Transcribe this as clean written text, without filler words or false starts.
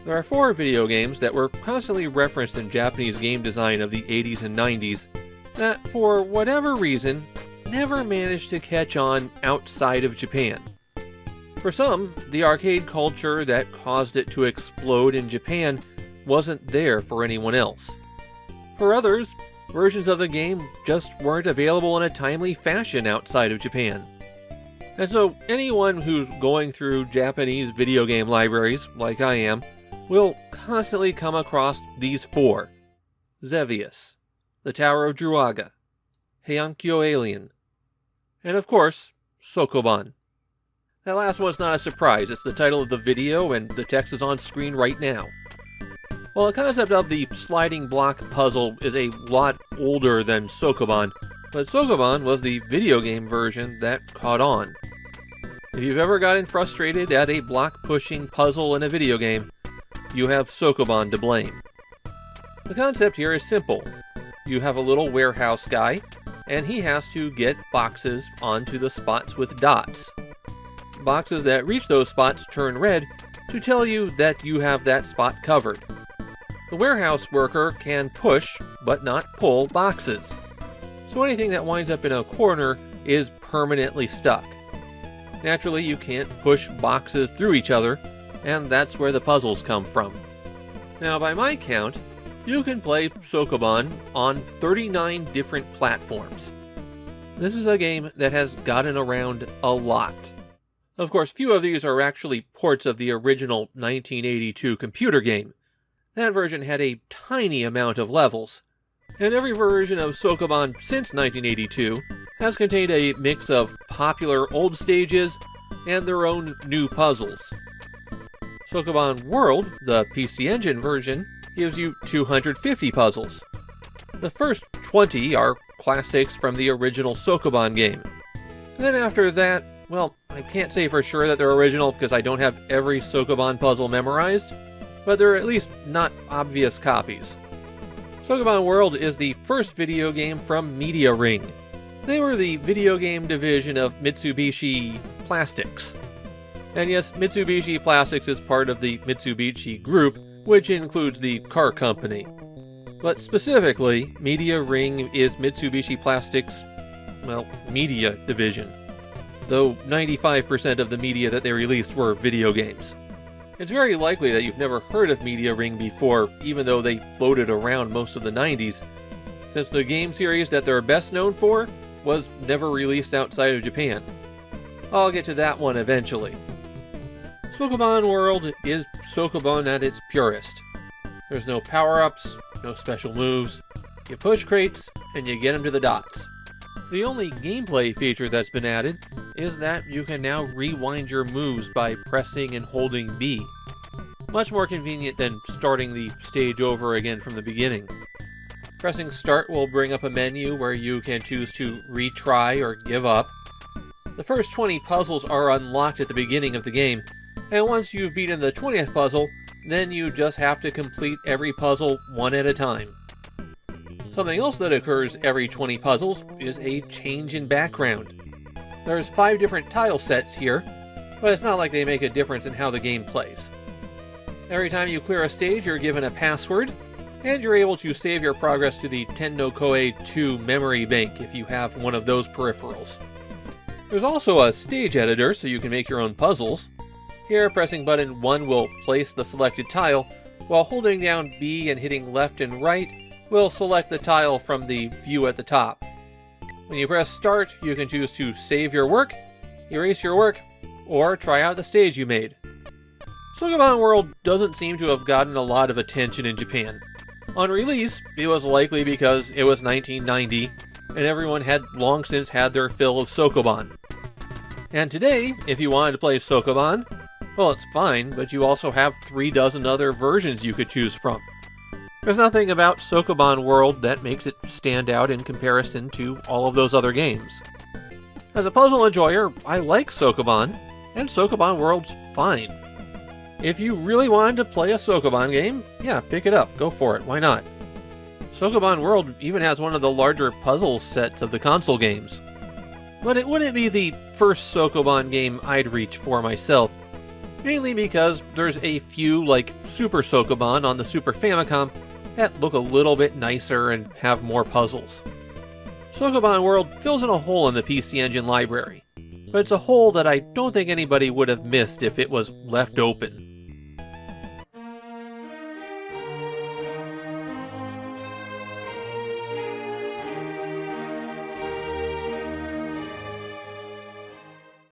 There are 4 video games that were constantly referenced in Japanese game design of the 80s and 90s that, for whatever reason, never managed to catch on outside of Japan. For some, the arcade culture that caused it to explode in Japan wasn't there for anyone else. For others, versions of the game just weren't available in a timely fashion outside of Japan. And so anyone who's going through Japanese video game libraries, like I am, will constantly come across these 4. Xevious, The Tower of Druaga, Heiankyo Alien, and of course, Soukoban. That last one's not a surprise. It's the title of the video and the text is on screen right now. While the concept of the sliding block puzzle is a lot older than Soukoban, but Soukoban was the video game version that caught on. If you've ever gotten frustrated at a block-pushing puzzle in a video game, you have Soukoban to blame. The concept here is simple. You have a little warehouse guy, and he has to get boxes onto the spots with dots. Boxes that reach those spots turn red to tell you that you have that spot covered. The warehouse worker can push, but not pull, boxes. So anything that winds up in a corner is permanently stuck. Naturally, you can't push boxes through each other, and that's where the puzzles come from. Now, by my count, you can play Soukoban on 39 different platforms. This is a game that has gotten around a lot. Of course, few of these are actually ports of the original 1982 computer game. That version had a tiny amount of levels, and every version of Soukoban since 1982 has contained a mix of popular old stages and their own new puzzles. Soukoban WORLD, the PC Engine version, gives you 250 puzzles. The first 20 are classics from the original Soukoban game. Then after that, well, I can't say for sure that they're original because I don't have every Soukoban puzzle memorized, but they're at least not obvious copies. Soukoban WORLD is the first video game from Media Ring. They were the video game division of Mitsubishi Plastics. And yes, Mitsubishi Plastics is part of the Mitsubishi Group, which includes the car company. But specifically, Media Ring is Mitsubishi Plastics' media division. Though 95% of the media that they released were video games. It's very likely that you've never heard of Media Ring before, even though they floated around most of the 90s, since the game series that they're best known for was never released outside of Japan. I'll get to that one eventually. Soukoban WORLD is Soukoban at its purest. There's no power-ups, no special moves. You push crates, and you get them to the dots. The only gameplay feature that's been added is that you can now rewind your moves by pressing and holding B. Much more convenient than starting the stage over again from the beginning. Pressing start will bring up a menu where you can choose to retry or give up. The first 20 puzzles are unlocked at the beginning of the game, and once you've beaten the 20th puzzle, then you just have to complete every puzzle one at a time. Something else that occurs every 20 puzzles is a change in background. There's 5 different tile sets here, but it's not like they make a difference in how the game plays. Every time you clear a stage, you're given a password, and you're able to save your progress to the Tenno Koei 2 memory bank if you have one of those peripherals. There's also a stage editor so you can make your own puzzles. Here, pressing button 1 will place the selected tile, while holding down B and hitting left and right will select the tile from the view at the top. When you press start, you can choose to save your work, erase your work, or try out the stage you made. Soukoban WORLD doesn't seem to have gotten a lot of attention in Japan. On release, it was likely because it was 1990, and everyone had long since had their fill of Soukoban. And today, if you wanted to play Soukoban, well, it's fine, but you also have 36 other versions you could choose from. There's nothing about Soukoban WORLD that makes it stand out in comparison to all of those other games. As a puzzle enjoyer, I like Soukoban, and Soukoban WORLD's fine. If you really wanted to play a Soukoban game, yeah, pick it up, go for it, why not? Soukoban WORLD even has one of the larger puzzle sets of the console games. But it wouldn't be the first Soukoban game I'd reach for myself. mainly because there's a few, like Super Soukoban on the Super Famicom, that look a little bit nicer and have more puzzles. Soukoban World fills in a hole in the PC Engine library, but it's a hole that I don't think anybody would have missed if it was left open.